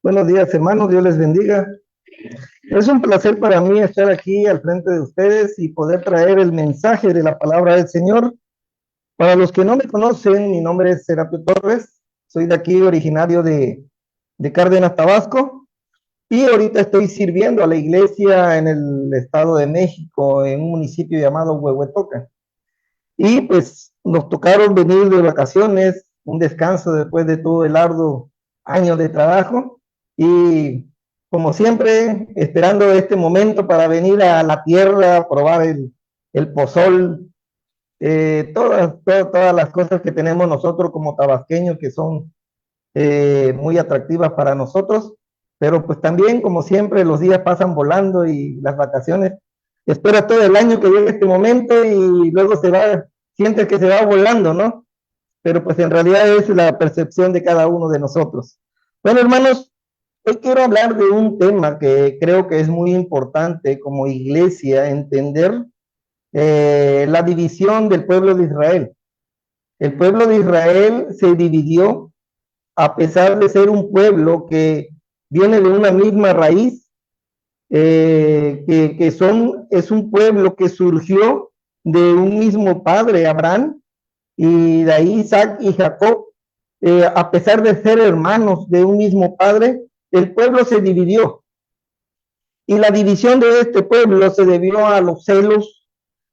Buenos días, hermanos, Dios les bendiga. Es un placer para mí estar aquí al frente de ustedes y poder traer el mensaje de la palabra del Señor. Para los que no me conocen, mi nombre es Serapio Torres, soy de aquí, originario de Cárdenas, Tabasco, y ahorita estoy sirviendo a la iglesia en el Estado de México, en un municipio llamado Huehuetoca. Y pues nos tocaron venir de vacaciones, un descanso después de todo el arduo año de trabajo y como siempre esperando este momento para venir a la tierra, a probar el pozol, todas las cosas que tenemos nosotros como tabasqueños que son muy atractivas para nosotros, pero pues también como siempre los días pasan volando y las vacaciones, espera todo el año que llegue este momento y luego se va, sientes que se va volando, ¿no? Pero pues en realidad es la percepción de cada uno de nosotros. Bueno, hermanos, hoy quiero hablar de un tema que creo que es muy importante como iglesia entender la división del pueblo de Israel. El pueblo de Israel se dividió a pesar de ser un pueblo que viene de una misma raíz, es un pueblo que surgió de un mismo padre, Abraham, y de ahí Isaac y Jacob, a pesar de ser hermanos de un mismo padre, el pueblo se dividió. Y la división de este pueblo se debió a los celos,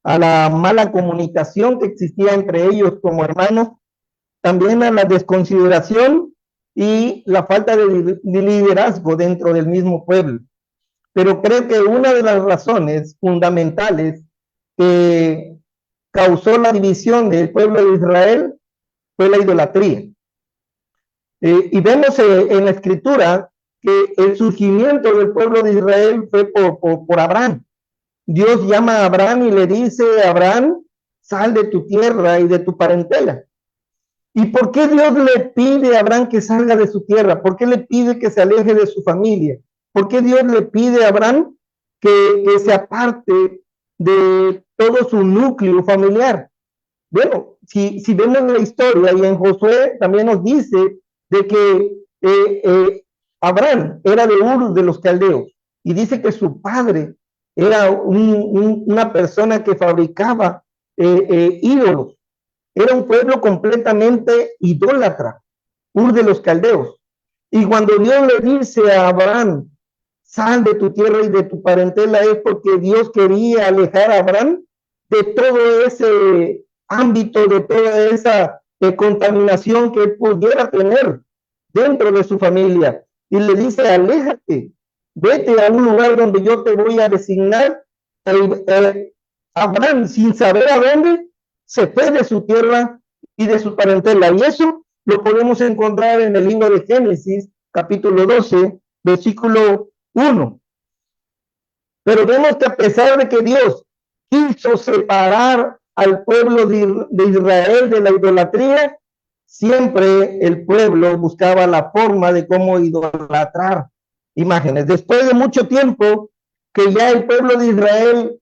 a la mala comunicación que existía entre ellos como hermanos, también a la desconsideración y la falta de liderazgo dentro del mismo pueblo. Pero creo que una de las razones fundamentales que causó la división del pueblo de Israel fue la idolatría. Y vemos en la escritura que el surgimiento del pueblo de Israel fue por Abraham. Dios llama a Abraham y le dice, Abraham, sal de tu tierra y de tu parentela. ¿Y por qué Dios le pide a Abraham que salga de su tierra? ¿Por qué le pide que se aleje de su familia? ¿Por qué Dios le pide a Abraham que se aparte de todo su núcleo familiar? Bueno, si vemos la historia y en Josué también nos dice de que Abraham era de Ur de los Caldeos y dice que su padre era una persona que fabricaba ídolos. Era un pueblo completamente idólatra, Ur de los Caldeos. Y cuando Dios le dice a Abraham, sal de tu tierra y de tu parentela, es porque Dios quería alejar a Abraham de todo ese ámbito, de toda esa contaminación que él pudiera tener dentro de su familia. Y le dice, aléjate, vete a un lugar donde yo te voy a designar. Abraham, sin saber a dónde, se fue de su tierra y de su parentela. Y eso lo podemos encontrar en el libro de Génesis, capítulo 12, versículo 1. Pero vemos que a pesar de que Dios quiso separar al pueblo de Israel de la idolatría, siempre el pueblo buscaba la forma de cómo idolatrar imágenes. Después de mucho tiempo que ya el pueblo de Israel,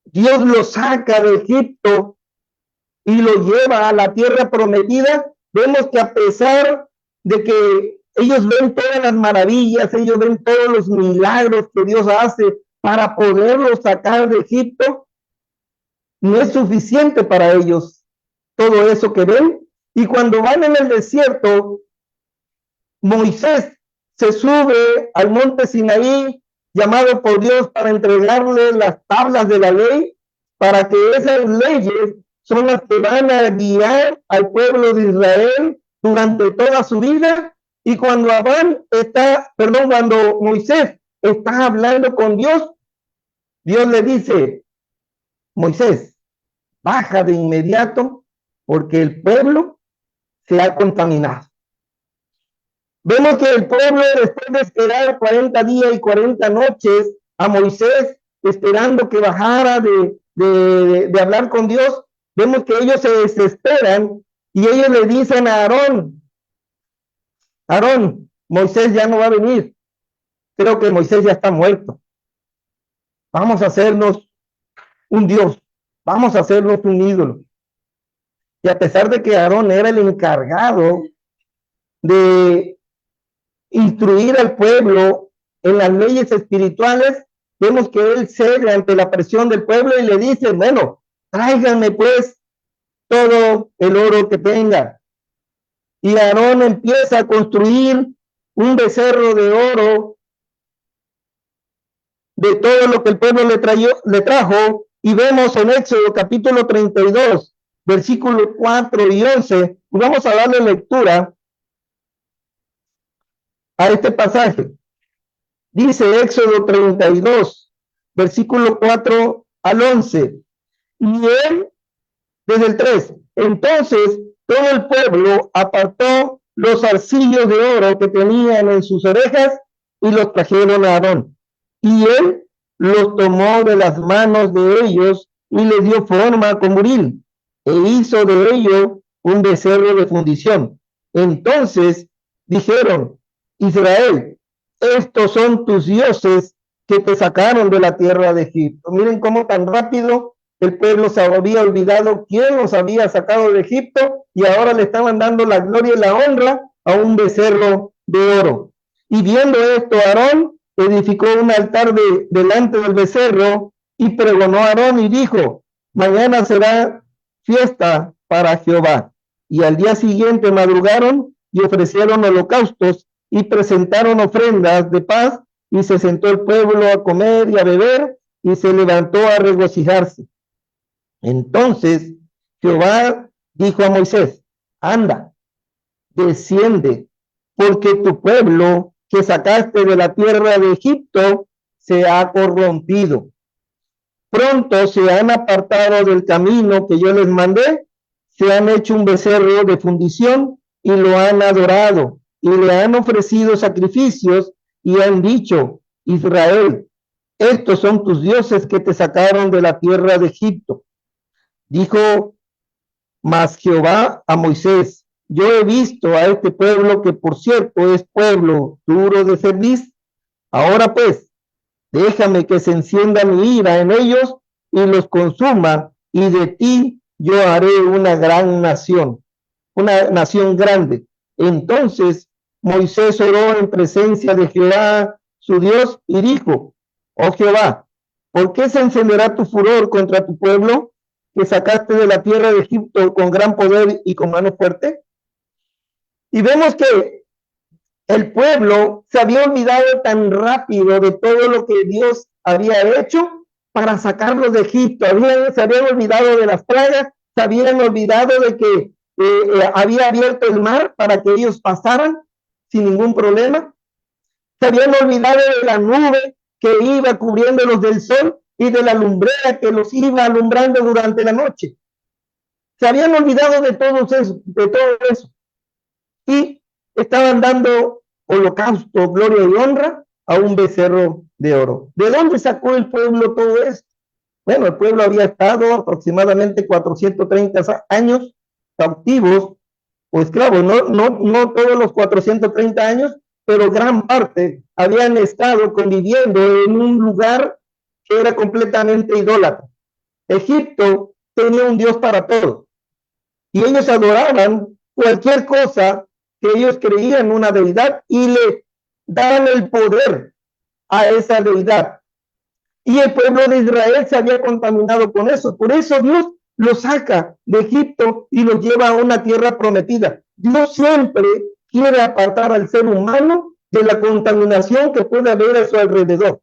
Dios lo saca de Egipto y lo lleva a la tierra prometida, vemos que a pesar de que ellos ven todas las maravillas, ellos ven todos los milagros que Dios hace para poderlos sacar de Egipto, no es suficiente para ellos todo eso que ven. Y cuando van en el desierto, Moisés se sube al monte Sinaí, llamado por Dios para entregarle las tablas de la ley, para que esas leyes son las que van a guiar al pueblo de Israel durante toda su vida. Y cuando cuando Moisés está hablando con Dios, Dios le dice, Moisés, baja de inmediato porque el pueblo se ha contaminado. Vemos que el pueblo, después de esperar 40 días y 40 noches a Moisés, esperando que bajara de hablar con Dios, vemos que ellos se desesperan y ellos le dicen a Aarón, Moisés ya no va a venir. Creo que Moisés ya está muerto. Vamos a hacernos un Dios. Vamos a hacernos un ídolo. Y a pesar de que Aarón era el encargado de instruir al pueblo en las leyes espirituales, vemos que él cede ante la presión del pueblo y le dice, bueno, tráiganme pues todo el oro que tenga. Y Aarón empieza a construir un becerro de oro de todo lo que el pueblo le trajo, y vemos en Éxodo capítulo 32, versículos 4 y 11, y vamos a darle lectura a este pasaje. Dice Éxodo 32, versículo 4 al 11, y él, desde el 3, entonces todo el pueblo apartó los arcillos de oro que tenían en sus orejas y los trajeron a Aarón. Y él los tomó de las manos de ellos y les dio forma con buril, e hizo de ello un becerro de fundición. Entonces dijeron, Israel, estos son tus dioses que te sacaron de la tierra de Egipto. Miren cómo tan rápido el pueblo se había olvidado quién los había sacado de Egipto y ahora le estaban dando la gloria y la honra a un becerro de oro. Y viendo esto, Aarón edificó un altar delante del becerro y pregonó a Aarón y dijo, mañana será fiesta para Jehová. Y al día siguiente madrugaron y ofrecieron holocaustos y presentaron ofrendas de paz, y se sentó el pueblo a comer y a beber, y se levantó a regocijarse. Entonces Jehová dijo a Moisés, anda, desciende, porque tu pueblo que sacaste de la tierra de Egipto se ha corrompido. Pronto se han apartado del camino que yo les mandé, se han hecho un becerro de fundición y lo han adorado, y le han ofrecido sacrificios y han dicho, Israel, estos son tus dioses que te sacaron de la tierra de Egipto. Dijo mas Jehová a Moisés, yo he visto a este pueblo que por cierto es pueblo duro de cerviz. Ahora pues, déjame que se encienda mi ira en ellos y los consuma, y de ti yo haré una gran nación, una nación grande. Entonces Moisés oró en presencia de Jehová su Dios y dijo, oh Jehová, ¿por qué se encenderá tu furor contra tu pueblo que sacaste de la tierra de Egipto con gran poder y con mano fuerte? Y vemos que el pueblo se había olvidado tan rápido de todo lo que Dios había hecho para sacarlos de Egipto. Se habían olvidado de las plagas, se habían olvidado de que había abierto el mar para que ellos pasaran sin ningún problema. Se habían olvidado de la nube que iba cubriéndolos del sol y de la lumbrera que los iba alumbrando durante la noche. Se habían olvidado de todo eso. Y estaban dando holocausto, gloria y honra a un becerro de oro. ¿De dónde sacó el pueblo todo esto? Bueno, el pueblo había estado aproximadamente 430 años cautivos o esclavos, no todos los 430 años, pero gran parte habían estado conviviendo en un lugar que era completamente idólatra. Egipto tenía un Dios para todos y ellos adoraban cualquier cosa que ellos creían una deidad y le daban el poder a esa deidad. Y el pueblo de Israel se había contaminado con eso. Por eso Dios los saca de Egipto y los lleva a una tierra prometida. Dios siempre quiere apartar al ser humano de la contaminación que puede haber a su alrededor.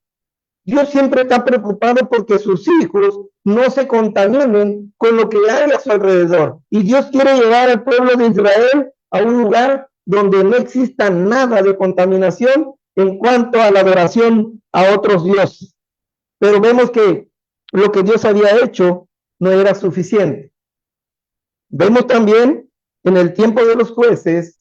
Dios siempre está preocupado porque sus hijos no se contaminen con lo que hay a su alrededor. Y Dios quiere llevar al pueblo de Israel a un lugar donde no exista nada de contaminación en cuanto a la adoración a otros dioses. Pero vemos que lo que Dios había hecho no era suficiente. Vemos también en el tiempo de los jueces,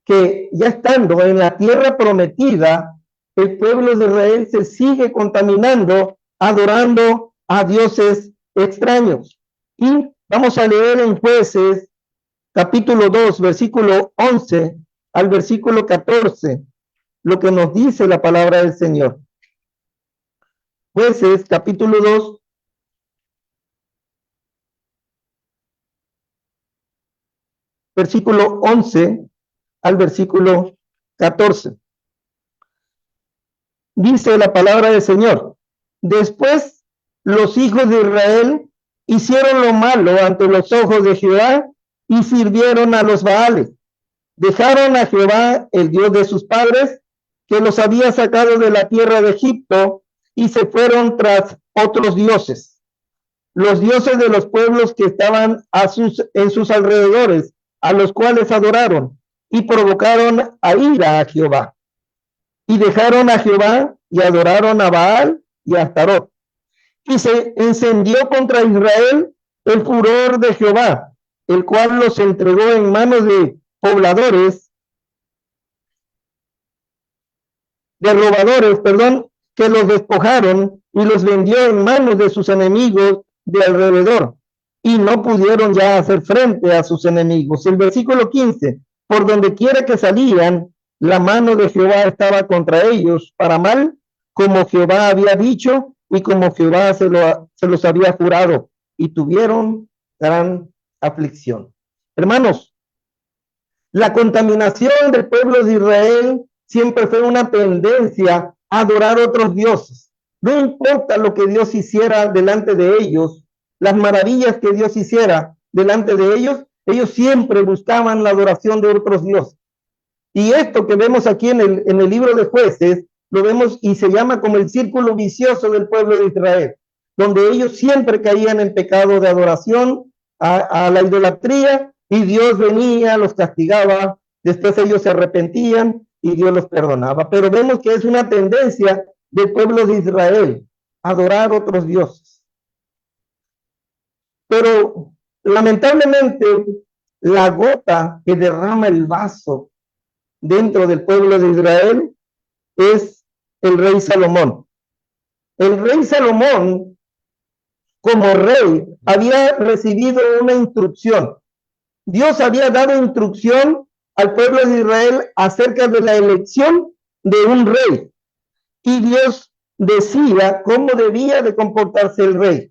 que ya estando en la tierra prometida, el pueblo de Israel se sigue contaminando, adorando a dioses extraños. Y vamos a leer en Jueces, capítulo 2, versículo 11 al versículo 14, lo que nos dice la palabra del Señor. Jueces, capítulo 2, versículo 11 al versículo 14. Dice la palabra del Señor: después los hijos de Israel hicieron lo malo ante los ojos de Jehová y sirvieron a los Baales. Dejaron a Jehová, el Dios de sus padres, que los había sacado de la tierra de Egipto, y se fueron tras otros dioses, los dioses de los pueblos que estaban en sus alrededores, a los cuales adoraron, y provocaron a ira a Jehová. Y dejaron a Jehová y adoraron a Baal y a Astarot. Y se encendió contra Israel el furor de Jehová, el cual los entregó en manos de pobladores, de robadores, que los despojaron y los vendió en manos de sus enemigos de alrededor, y no pudieron ya hacer frente a sus enemigos. El versículo 15: por donde quiera que salían, la mano de Jehová estaba contra ellos para mal, como Jehová había dicho y como Jehová se los había jurado, y tuvieron gran aflicción. Hermanos, la contaminación del pueblo de Israel siempre fue una tendencia a adorar otros dioses. No importa lo que Dios hiciera delante de ellos, las maravillas que Dios hiciera delante de ellos siempre buscaban la adoración de otros dioses. Y esto que vemos aquí en el libro de Jueces, lo vemos y se llama como el círculo vicioso del pueblo de Israel, donde ellos siempre caían en pecado de adoración a la idolatría, y Dios venía, los castigaba, después ellos se arrepentían y Dios los perdonaba. Pero vemos que es una tendencia del pueblo de Israel, adorar otros dioses. Pero lamentablemente, la gota que derrama el vaso dentro del pueblo de Israel es el rey Salomón. El rey Salomón, como rey, había recibido una instrucción. Dios había dado instrucción al pueblo de Israel acerca de la elección de un rey, y Dios decía cómo debía de comportarse el rey.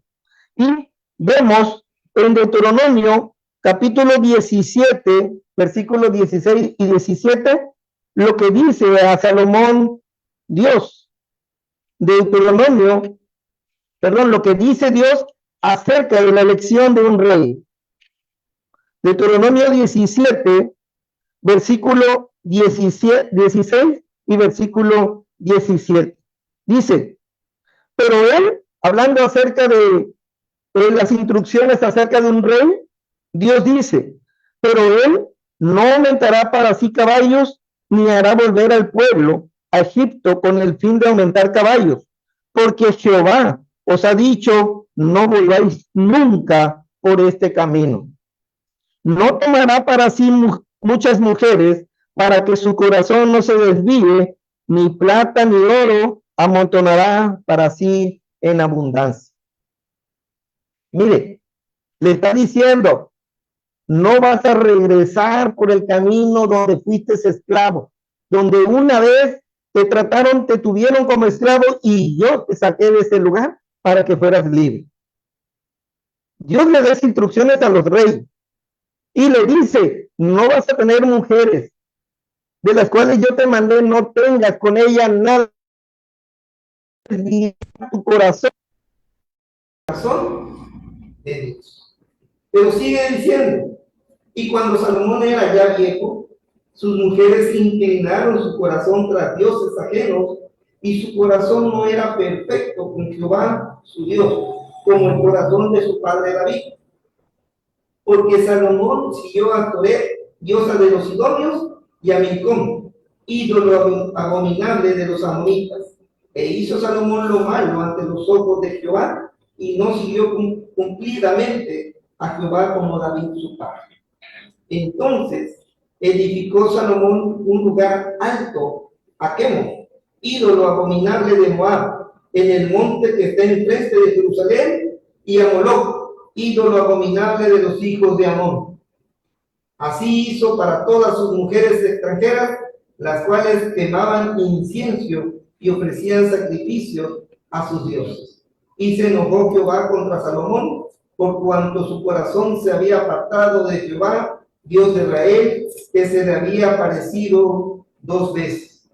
Y vemos en Deuteronomio capítulo 17, versículos 16 y 17, lo que dice a Salomón Dios. Lo que dice Dios acerca de la elección de un rey. Deuteronomio 17, versículo 16 y versículo 17. Dice: pero él, hablando acerca de las instrucciones acerca de un rey, Dios dice: pero él no aumentará para sí caballos, ni hará volver al pueblo a Egipto con el fin de aumentar caballos, porque Jehová os ha dicho: no volváis nunca por este camino. No tomará para sí muchas mujeres, para que su corazón no se desvíe, ni plata ni oro amontonará para sí en abundancia. Mire, le está diciendo: no vas a regresar por el camino donde fuiste esclavo, donde una vez te tuvieron como esclavo y yo te saqué de ese lugar para que fueras libre. Dios le da instrucciones a los reyes y le dice: no vas a tener mujeres de las cuales yo te mandé, no tengas con ellas nada, ni tu corazón de Dios. Pero sigue diciendo: y cuando Salomón era ya viejo, sus mujeres inclinaron su corazón tras dioses ajenos, y su corazón no era perfecto con Jehová su Dios, como el corazón de su padre David. Porque Salomón siguió a Toret, diosa de los sidonios, y a Milcom, ídolo abominable de los amonitas. E hizo Salomón lo malo ante los ojos de Jehová, y no siguió cumplidamente a Jehová como David su padre. Entonces edificó Salomón un lugar alto a Quemo, ídolo abominable de Moab, en el monte que está enfrente de Jerusalén, y a Moloc, ídolo abominable de los hijos de Amón. Así hizo para todas sus mujeres extranjeras, las cuales quemaban incienso y ofrecían sacrificios a sus dioses. Y se enojó Jehová contra Salomón, por cuanto su corazón se había apartado de Jehová, Dios de Israel, que se le había aparecido 2 veces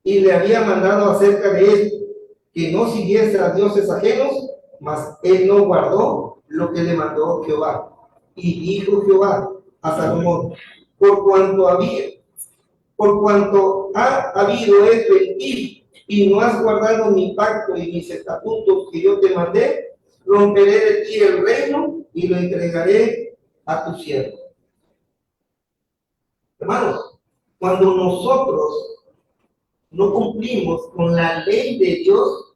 y le había mandado acerca de él que no siguiese a dioses ajenos, mas él no guardó lo que le mandó Jehová. Y dijo Jehová a Salomón: por cuanto ha habido esto en ti, y no has guardado mi pacto y mis estatutos que yo te mandé, romperé de ti el reino y lo entregaré a tu siervo. Hermanos, cuando nosotros no cumplimos con la ley de Dios,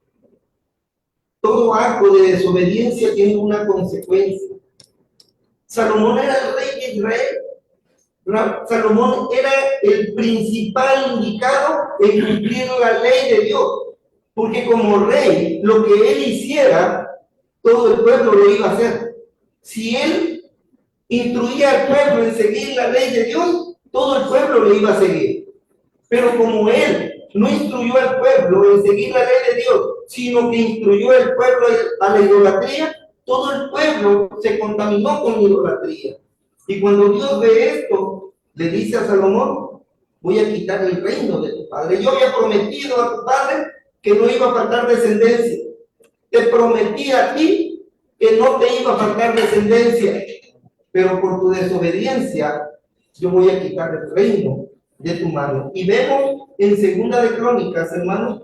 todo acto de desobediencia tiene una consecuencia. Salomón era el rey de Israel. Salomón era el principal indicado en cumplir la ley de Dios, porque como rey, lo que él hiciera, todo el pueblo lo iba a hacer. Si él instruía al pueblo en seguir la ley de Dios, todo el pueblo lo iba a seguir. Pero como él no instruyó al pueblo en seguir la ley de Dios, sino que instruyó al pueblo a la idolatría, todo el pueblo se contaminó con idolatría. Y cuando Dios ve esto, le dice a Salomón: voy a quitar el reino de tu padre. Yo había prometido a tu padre que no iba a faltar descendencia. Te prometí a ti que no te iba a faltar descendencia. Pero por tu desobediencia, yo voy a quitar el reino de tu mano. Y vemos en Segunda de Crónicas, hermanos,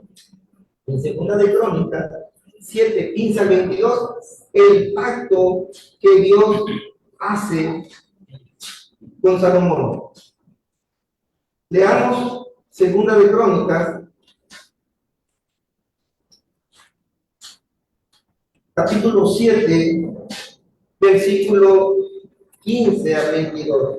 en Segunda de Crónicas 7, 15 al 22, el pacto que Dios hace con Salomón. Leamos Segunda de Crónicas, capítulo 7, versículo 15 al 22.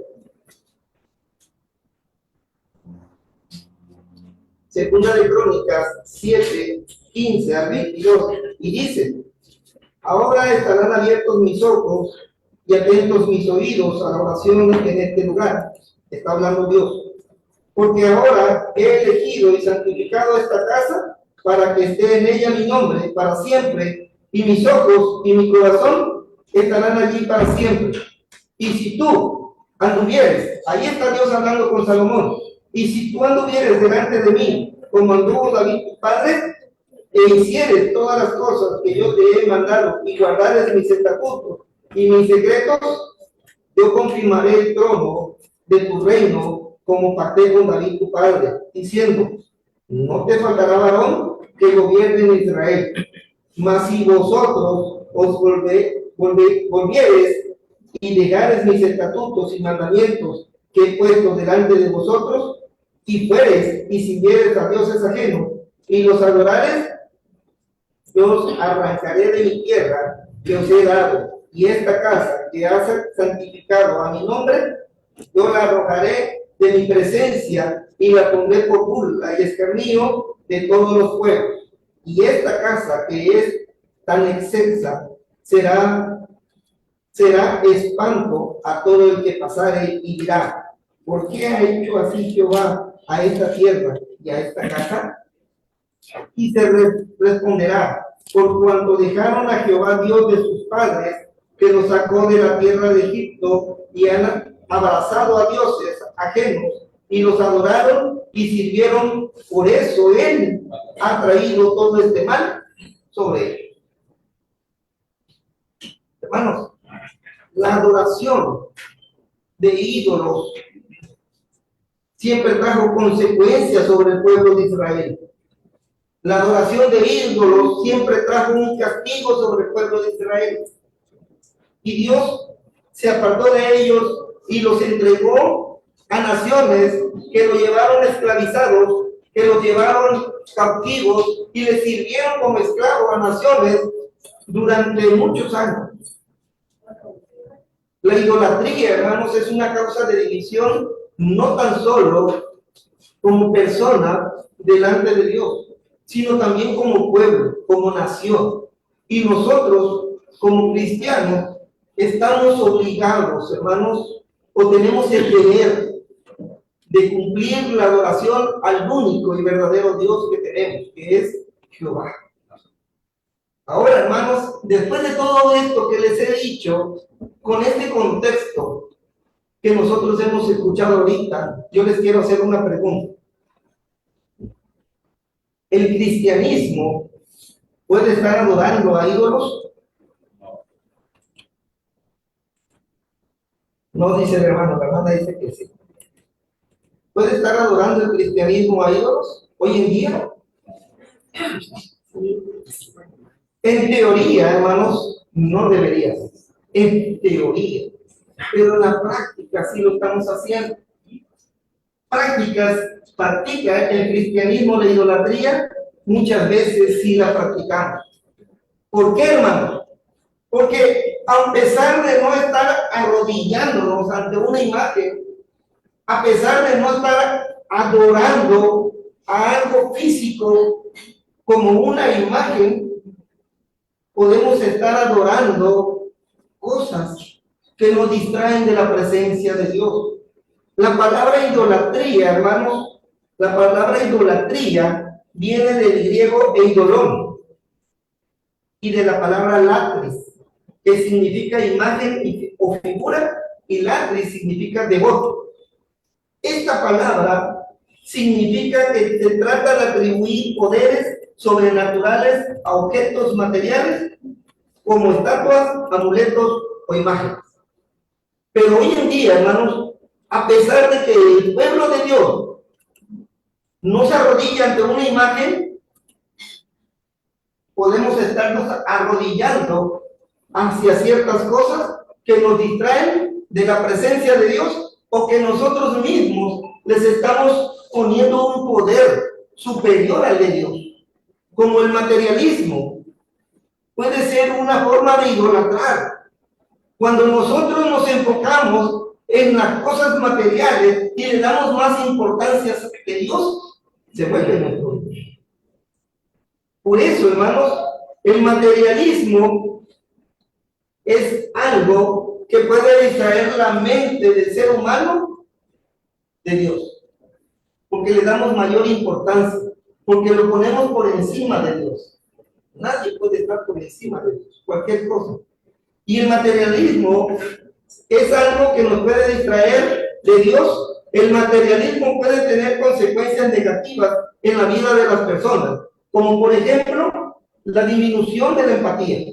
Segunda de Crónicas 7, 15 al 22, y dice: ahora estarán abiertos mis ojos y atentos mis oídos a la oración en este lugar. Está hablando Dios. Porque ahora he elegido y santificado esta casa para que esté en ella mi nombre para siempre, y mis ojos y mi corazón estarán allí para siempre. Y si tú anduvieres, ahí está Dios hablando con Salomón, y si tú anduvieres delante de mí, como anduvo David tu padre, e hicieres todas las cosas que yo te he mandado, y guardares mis estatutos y mis secretos, yo confirmaré el trono de tu reino, como pacté con David tu padre, diciendo: no te faltará varón que gobierne en Israel. Mas si vosotros os volvieres y dejares mis estatutos y mandamientos que he puesto delante de vosotros, y fueres y sirvieres a dioses ajenos y los adorares, yo os arrancaré de mi tierra que os he dado, y esta casa que has santificado a mi nombre, yo la arrojaré de mi presencia y la pondré por burla y escarnio de todos los pueblos. Y esta casa que es tan excelsa será espanto a todo el que pasare y dirá: ¿por qué ha hecho así Jehová a esta tierra y a esta casa? Y se responderá: por cuanto dejaron a Jehová Dios de sus padres, que los sacó de la tierra de Egipto, y han abrazado a dioses ajenos y los adoraron y sirvieron. Por eso él ha traído todo este mal sobre ellos. Hermanos, la adoración de ídolos siempre trajo consecuencias sobre el pueblo de Israel. La adoración de ídolos siempre trajo un castigo sobre el pueblo de Israel. Y Dios se apartó de ellos y los entregó a naciones que los llevaron esclavizados, que los llevaron cautivos y les sirvieron como esclavos a naciones durante muchos años. La idolatría, hermanos, es una causa de división, no tan solo como persona delante de Dios, sino también como pueblo, como nación. Y nosotros, como cristianos, estamos obligados, hermanos, o tenemos el deber de cumplir la adoración al único y verdadero Dios que tenemos, que es Jehová. Ahora, hermanos, después de todo esto que les he dicho, con este contexto, que nosotros hemos escuchado ahorita, yo les quiero hacer una pregunta. ¿El cristianismo puede estar adorando a ídolos? No dice el hermano, la hermana dice que sí. ¿Puede estar adorando el cristianismo a ídolos hoy en día? En teoría, hermanos, no debería. En teoría. Pero en la práctica sí lo estamos haciendo. Practica el cristianismo, la idolatría, muchas veces sí la practicamos. ¿Por qué, hermano? Porque a pesar de no estar arrodillándonos ante una imagen, a pesar de no estar adorando a algo físico como una imagen, podemos estar adorando cosas que nos distraen de la presencia de Dios. La palabra idolatría, hermanos, la palabra idolatría viene del griego eidolon y de la palabra latris, que significa imagen o figura, y latris significa devoto. Esta palabra significa que se trata de atribuir poderes sobrenaturales a objetos materiales como estatuas, amuletos o imágenes. Pero hoy en día, hermanos, a pesar de que el pueblo de Dios no se arrodilla ante una imagen, podemos estarnos arrodillando hacia ciertas cosas que nos distraen de la presencia de Dios o que nosotros mismos les estamos poniendo un poder superior al de Dios, como el materialismo. Puede ser una forma de idolatrar. Cuando nosotros nos enfocamos en las cosas materiales y le damos más importancia que Dios, se vuelve nuestro Dios. Por eso, hermanos, el materialismo es algo que puede distraer la mente del ser humano de Dios, porque le damos mayor importancia, porque lo ponemos por encima de Dios. Nadie puede estar por encima de Dios, cualquier cosa. Y el materialismo es algo que nos puede distraer de Dios. El materialismo puede tener consecuencias negativas en la vida de las personas, como por ejemplo la disminución de la empatía.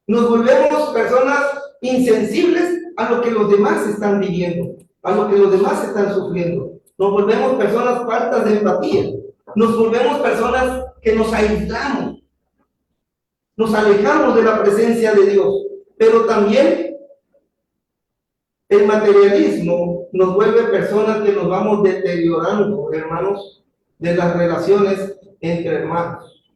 Nos volvemos personas insensibles a lo que los demás están viviendo, a lo que los demás están sufriendo. Nos volvemos personas faltas de empatía. Nos volvemos personas que nos aislamos. Nos alejamos de la presencia de Dios. Pero también el materialismo nos vuelve personas que nos vamos deteriorando, hermanos, de las relaciones entre hermanos.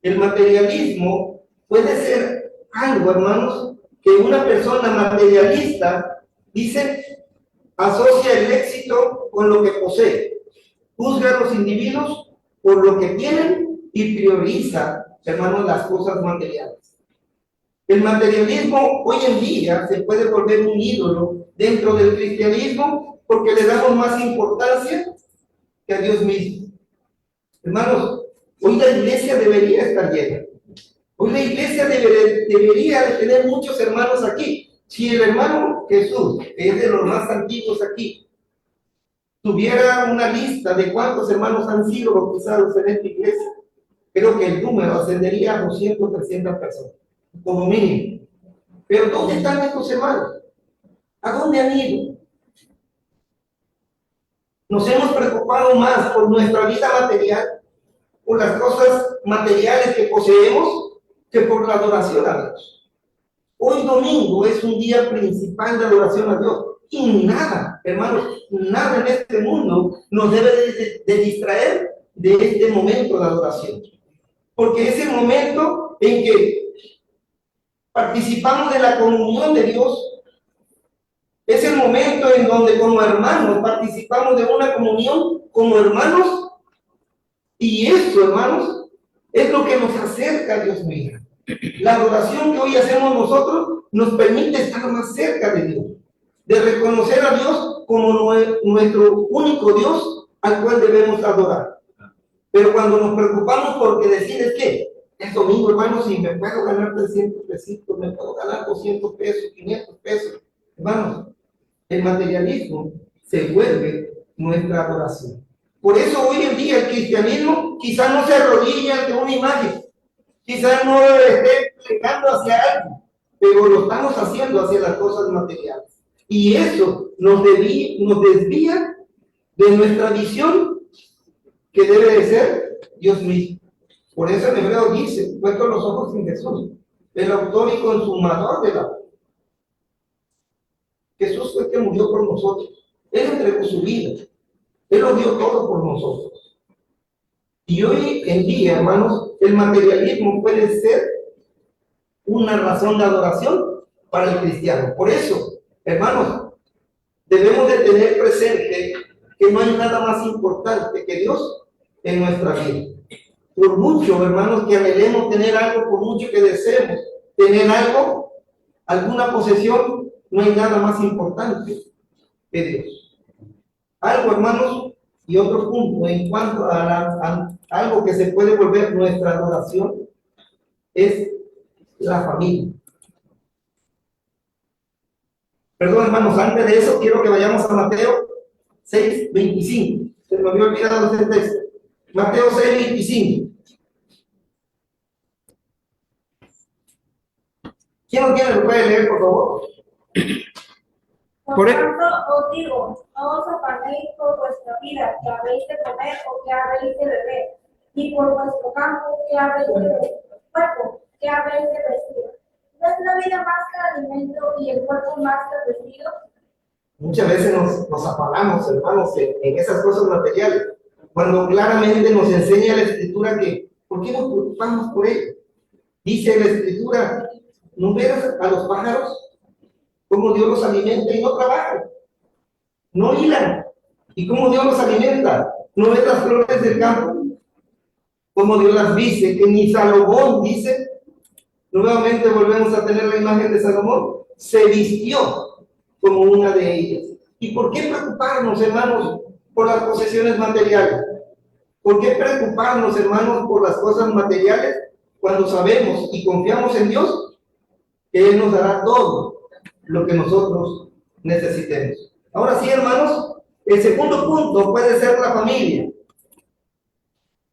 El materialismo puede ser algo, hermanos, que una persona materialista dice, asocia el éxito con lo que posee, juzga a los individuos por lo que tienen y prioriza, hermanos, las cosas materiales. El materialismo hoy en día se puede volver un ídolo dentro del cristianismo porque le damos más importancia que a Dios mismo. Hermanos, hoy la iglesia debería estar llena. Hoy la iglesia debería de tener muchos hermanos aquí. Si el hermano Jesús, que es de los más antiguos aquí, tuviera una lista de cuántos hermanos han sido bautizados en esta iglesia, creo que el número ascendería a 200, 300 personas, como mínimo. Pero ¿dónde están estos hermanos? ¿A dónde han ido? Nos hemos preocupado más por nuestra vida material, por las cosas materiales que poseemos, que por la adoración a Dios. Hoy domingo es un día principal de adoración a Dios. Y nada, hermanos, nada en este mundo nos debe de distraer de este momento de adoración. Porque es el momento en que participamos de la comunión de Dios. Es el momento en donde como hermanos participamos de una comunión como hermanos. Y eso, hermanos, es lo que nos acerca a Dios mismo. La adoración que hoy hacemos nosotros nos permite estar más cerca de Dios, de reconocer a Dios como nuestro único Dios al cual debemos adorar. Pero cuando nos preocupamos porque decir es que Es domingo, hermanos, si me puedo ganar 300 pesitos, me puedo ganar 200 pesos, 500 pesos. Hermanos, el materialismo se vuelve nuestra adoración. Por eso hoy en día el cristianismo quizás no se arrodilla ante una imagen, quizás no esté plegando hacia algo, pero lo estamos haciendo hacia las cosas materiales. Y eso nos desvía de nuestra visión que debe de ser Dios mismo. Por eso en Hebreo dice, puesto los ojos en Jesús, el autor y consumador de la fe. Jesús fue el que murió por nosotros. Él entregó su vida. Él lo dio todo por nosotros. Y hoy en día, hermanos, el materialismo puede ser una razón de adoración para el cristiano. Por eso, hermanos, debemos de tener presente que no hay nada más importante que Dios en nuestra vida. Por mucho, hermanos, que anhelemos tener algo, por mucho que deseemos tener algo, alguna posesión, no hay nada más importante que Dios. Algo, hermanos, y otro punto en cuanto a algo que se puede volver nuestra adoración es la familia. Perdón, hermanos, antes de eso quiero que vayamos a Mateo 6:25. Se me había olvidado este texto. Mateo 6:25. ¿Quién lo tiene? ¿Lo puede leer, por favor? Por tanto, os digo, no os afanéis por vuestra vida, que habéis de comer o que habéis de beber, ni por vuestro campo, que habéis de cuerpo, que habéis de vestir. ¿No es la vida más que alimento y el cuerpo más que vestido? Muchas veces nos afanamos, hermanos, en esas cosas materiales, cuando claramente nos enseña la Escritura que, ¿por qué nos preocupamos por ello? Dice la Escritura, ¿no ves a los pájaros? Cómo Dios los alimenta y no trabajan, no hilan. ¿Y cómo Dios los alimenta? ¿No ves las flores del campo? Cómo Dios las viste, que ni Salomón dice. Nuevamente volvemos a tener la imagen de Salomón. Se vistió como una de ellas. ¿Y por qué preocuparnos, hermanos, por las posesiones materiales? ¿Por qué preocuparnos, hermanos, por las cosas materiales cuando sabemos y confiamos en Dios que Él nos dará todo lo que nosotros necesitemos? Ahora sí, hermanos, el segundo punto puede ser la familia.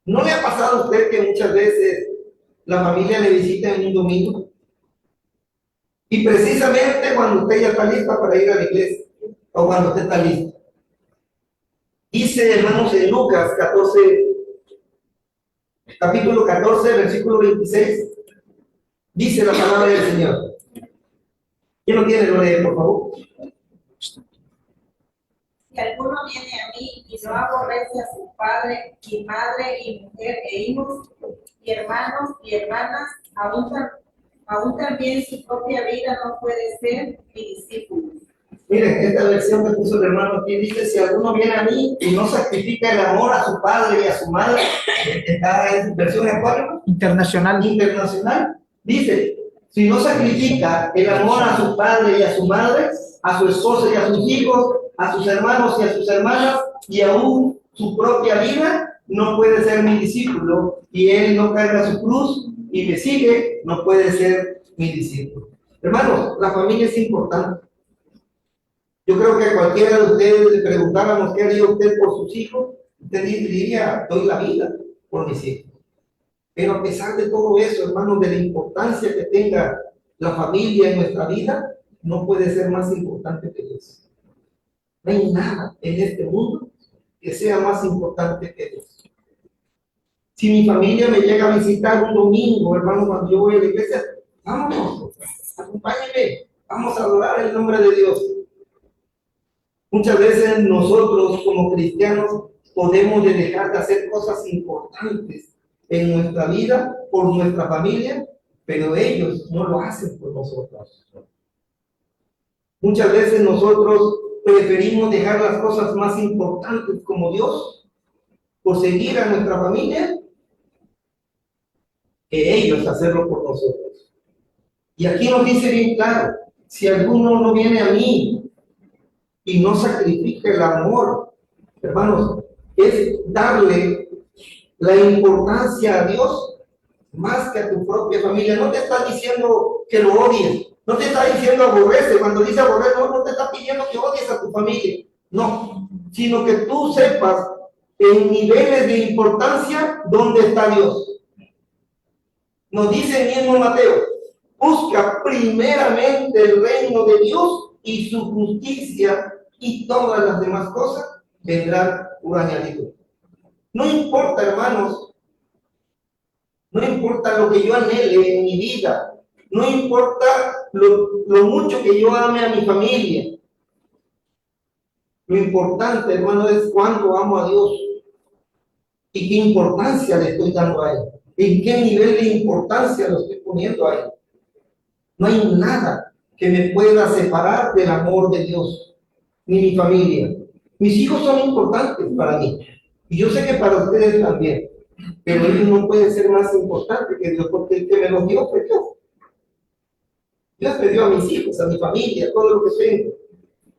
¿No le ha pasado a usted que muchas veces la familia le visita en un domingo? Y precisamente cuando usted ya está lista para ir a la iglesia, o cuando usted está listo. Dice, hermanos, en Lucas 14, capítulo 14, versículo 26, dice la palabra del Señor. ¿Quién lo tiene? Lo lee, por favor. Si alguno viene a mí y no aborrece a su padre y madre y mujer e hijos y hermanos y hermanas, aún también su propia vida no puede ser mi discípulo. Miren, esta versión que puso el hermano aquí dice, si alguno viene a mí y no sacrifica el amor a su padre y a su madre, esta versión es cuál? Internacional. Dice, si no sacrifica el amor a su padre y a su madre, a su esposa y a sus hijos, a sus hermanos y a sus hermanas, y aún su propia vida, no puede ser mi discípulo. Y él no carga su cruz y me sigue, no puede ser mi discípulo. Hermanos, la familia es importante. Yo creo que a cualquiera de ustedes le preguntáramos qué haría usted por sus hijos, usted diría, doy la vida por mis hijos. Pero a pesar de todo eso, hermanos, de la importancia que tenga la familia en nuestra vida, no puede ser más importante que Dios. No hay nada en este mundo que sea más importante que Dios. Si mi familia me llega a visitar un domingo, hermano, cuando yo voy a la iglesia, vámonos, acompáñenme, vamos a adorar el nombre de Dios. Muchas veces nosotros como cristianos podemos dejar de hacer cosas importantes en nuestra vida por nuestra familia, pero ellos no lo hacen por nosotros. Muchas veces nosotros preferimos dejar las cosas más importantes como Dios por seguir a nuestra familia que ellos hacerlo por nosotros. Y aquí nos dice bien claro, si alguno no viene a mí y no sacrifica el amor, hermanos, es darle la importancia a Dios más que a tu propia familia. No te está diciendo que lo odies, no te está diciendo aborrece. Cuando dice aborrece, no te está pidiendo que odies a tu familia, no, sino que tú sepas en niveles de importancia dónde está Dios. Nos dice el mismo Mateo: busca primeramente el reino de Dios y su justicia, y todas las demás cosas vendrán por añadidura. No importa, hermanos, no importa lo que yo anhele en mi vida, no importa lo mucho que yo ame a mi familia. Lo importante, hermano, es cuánto amo a Dios y qué importancia le estoy dando a Él, en qué nivel de importancia lo estoy poniendo a Él. No hay nada que me pueda separar del amor de Dios, ni mi familia. Mis hijos son importantes para mí, y yo sé que para ustedes también, pero ellos no pueden ser más importantes que Dios, porque el que me los dio fue Dios. Dios me dio a mis hijos, a mi familia, todo lo que tengo.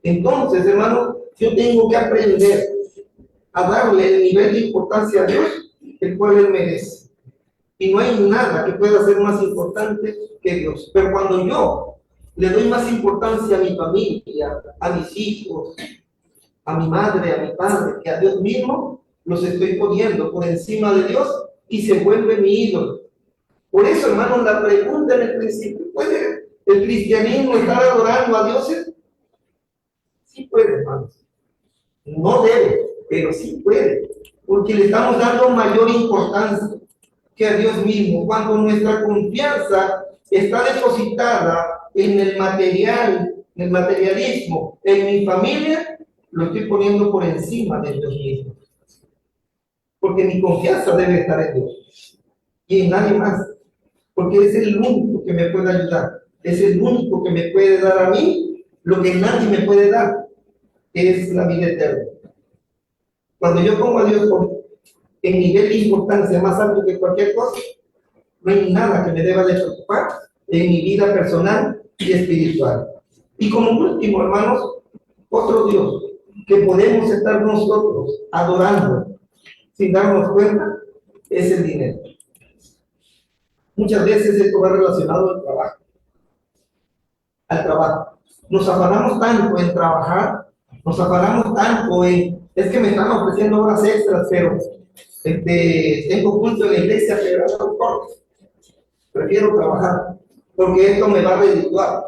Entonces, hermano, yo tengo que aprender a darle el nivel de importancia a Dios, el cual Él merece. Y no hay nada que pueda ser más importante que Dios. Pero cuando yo le doy más importancia a mi familia, a mis hijos, a mi madre, a mi padre, que a Dios mismo, los estoy poniendo por encima de Dios y se vuelve mi ídolo. Por eso, hermano, la pregunta en el principio: ¿puede el cristianismo estar adorando a dioses? Sí puede, hermanos. No debe, pero sí puede, porque le estamos dando mayor importancia que a Dios mismo. Cuando nuestra confianza está depositada en el material, en el materialismo, en mi familia, lo estoy poniendo por encima de Dios mismo. Porque mi confianza debe estar en Dios y en nadie más, porque es el único que me puede ayudar, es el único que me puede dar a mí lo que nadie me puede dar, que es la vida eterna. Cuando yo pongo a Dios en nivel de importancia más alto que cualquier cosa, no hay nada que me deba de preocupar en mi vida personal y espiritual. Y como último, hermanos, otro Dios que podemos estar nosotros adorando sin darnos cuenta es el dinero. Muchas veces esto va relacionado al trabajo. Nos afanamos tanto en trabajar, nos afanamos tanto en, es que me están ofreciendo horas extras, pero tengo culto en la iglesia, pero no corto. Prefiero trabajar, porque esto me va a redituar,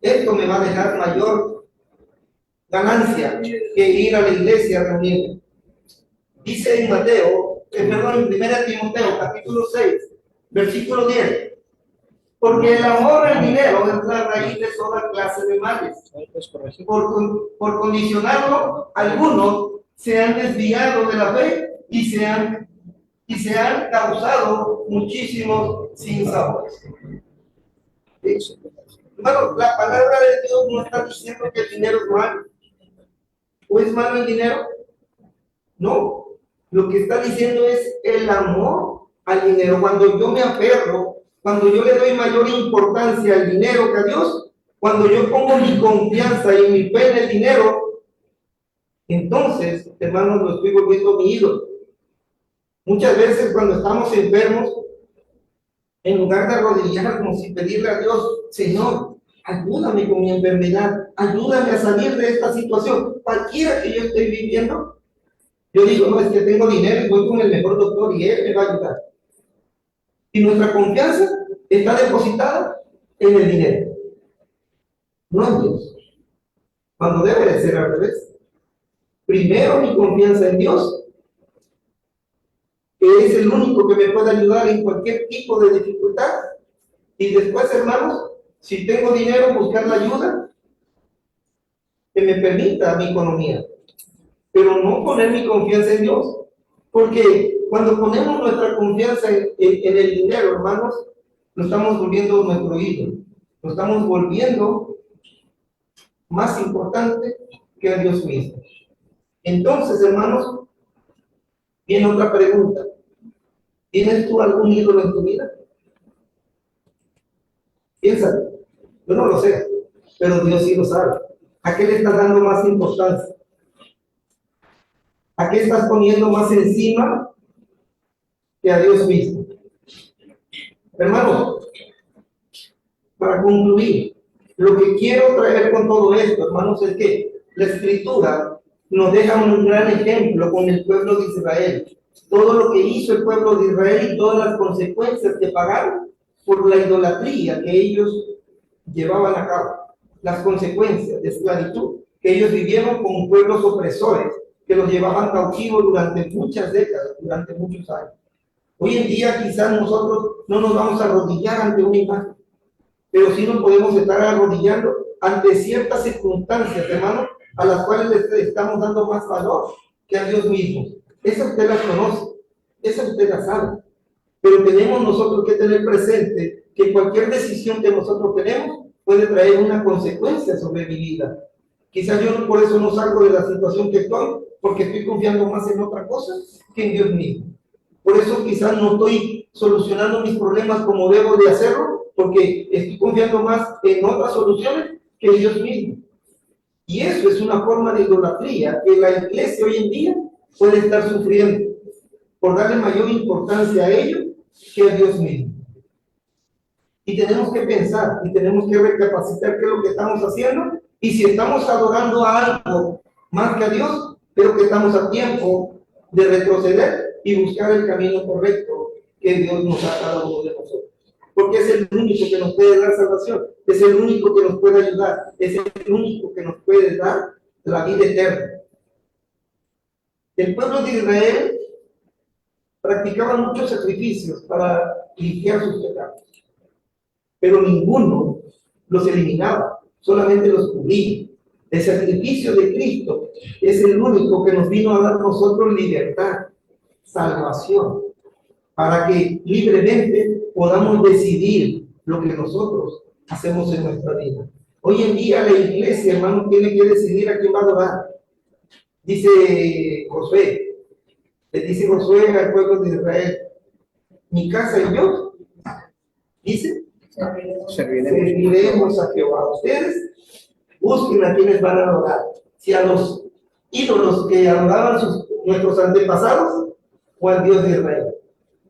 esto me va a dejar mayor ganancia que ir a la iglesia a reunirme. Dice en Mateo, en 1 Timoteo, capítulo 6, versículo 10, porque el amor al dinero es la raíz de toda clase de males. Por condicionarlo, algunos se han desviado de la fe y se han causado muchísimos sinsabores. Hermano, la palabra de Dios no está diciendo que el dinero es malo. ¿O es malo el dinero? No. Lo que está diciendo es el amor al dinero. Cuando yo me aferro, cuando yo le doy mayor importancia al dinero que a Dios, cuando yo pongo mi confianza y mi fe en el dinero, entonces, hermanos, lo estoy volviendo mi ídolo. Muchas veces cuando estamos enfermos, en lugar de arrodillarnos y pedirle a Dios: Señor, ayúdame con mi enfermedad, ayúdame a salir de esta situación, cualquiera que yo esté viviendo, yo digo: no, es que tengo dinero y voy con el mejor doctor y él me va a ayudar. Y nuestra confianza está depositada en el dinero, no en Dios, cuando debe de ser al revés. Primero mi confianza en Dios, que es el único que me puede ayudar en cualquier tipo de dificultad. Y después, hermanos, si tengo dinero, buscar la ayuda que me permita mi economía. Pero no poner mi confianza en Dios. Porque cuando ponemos nuestra confianza en el dinero, hermanos, lo estamos volviendo nuestro ídolo. Lo estamos volviendo más importante que a Dios mismo. Entonces, hermanos, viene otra pregunta. ¿Tienes tú algún ídolo en tu vida? Piénsalo. Yo no lo sé, pero Dios sí lo sabe. ¿A qué le estás dando más importancia? ¿A qué estás poniendo más encima que a Dios mismo? Hermanos, para concluir, lo que quiero traer con todo esto, hermanos, es que la Escritura nos deja un gran ejemplo con el pueblo de Israel. Todo lo que hizo el pueblo de Israel y todas las consecuencias que pagaron por la idolatría que ellos llevaban a cabo. Las consecuencias de esclavitud que ellos vivieron con pueblos opresores que los llevaban cautivos durante muchas décadas, durante muchos años. Hoy en día quizás nosotros no nos vamos a arrodillar ante una imagen, pero sí nos podemos estar arrodillando ante ciertas circunstancias, hermano, a las cuales le estamos dando más valor que a Dios mismo. Esa usted las conoce, esa usted la sabe, pero tenemos nosotros que tener presente que cualquier decisión que nosotros tenemos puede traer una consecuencia sobre mi vida. Quizás yo por eso no salgo de la situación que estoy, porque estoy confiando más en otra cosa que en Dios mismo. Por eso quizás no estoy solucionando mis problemas como debo de hacerlo, porque estoy confiando más en otras soluciones que en Dios mismo. Y eso es una forma de idolatría que la iglesia hoy en día puede estar sufriendo por darle mayor importancia a ello que a Dios mismo. Y tenemos que pensar y tenemos que recapacitar qué es lo que estamos haciendo y si estamos adorando a algo más que a Dios, creo que estamos a tiempo de retroceder y buscar el camino correcto que Dios nos ha dado a uno de nosotros. Porque es el único que nos puede dar salvación, es el único que nos puede ayudar, es el único que nos puede dar la vida eterna. El pueblo de Israel practicaba muchos sacrificios para limpiar sus pecados, pero ninguno los eliminaba, solamente los cubría. El sacrificio de Cristo es el único que nos vino a dar a nosotros libertad, salvación, para que libremente podamos decidir lo que nosotros hacemos en nuestra vida. Hoy en día la iglesia, hermano, tiene que decidir a quién va a adorar. Dice Josué, le dice Josué al pueblo de Israel, mi casa y yo, dice, serviremos a Jehová. Ustedes busquen a quienes van a adorar. Si a los ídolos que adoraban nuestros antepasados o al Dios de Israel.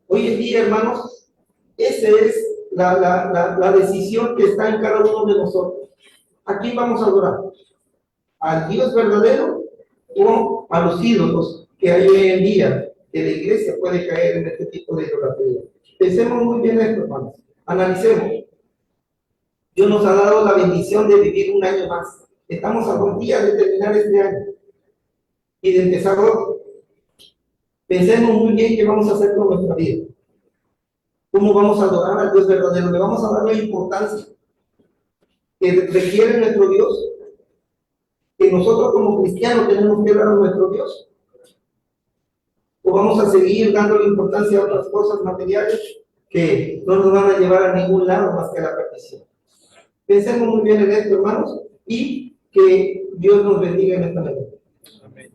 Hoy en día, hermanos, esa es la decisión que está en cada uno de nosotros. ¿A quién vamos a adorar? ¿Al Dios verdadero o a los ídolos que hay hoy en día que la iglesia puede caer en este tipo de idolatría? Pensemos muy bien esto, hermanos. Analicemos. Dios nos ha dado la bendición de vivir un año más. Estamos a 2 días de terminar este año y de empezar otro. Pensemos muy bien qué vamos a hacer con nuestra vida. ¿Cómo vamos a adorar al Dios verdadero? ¿Le vamos a dar la importancia que requiere nuestro Dios? ¿Que nosotros como cristianos tenemos que dar a nuestro Dios? ¿O vamos a seguir dándole importancia a otras cosas materiales que no nos van a llevar a ningún lado más que a la perdición? Pensemos muy bien en esto, hermanos, y que Dios nos bendiga en esta manera. Amén.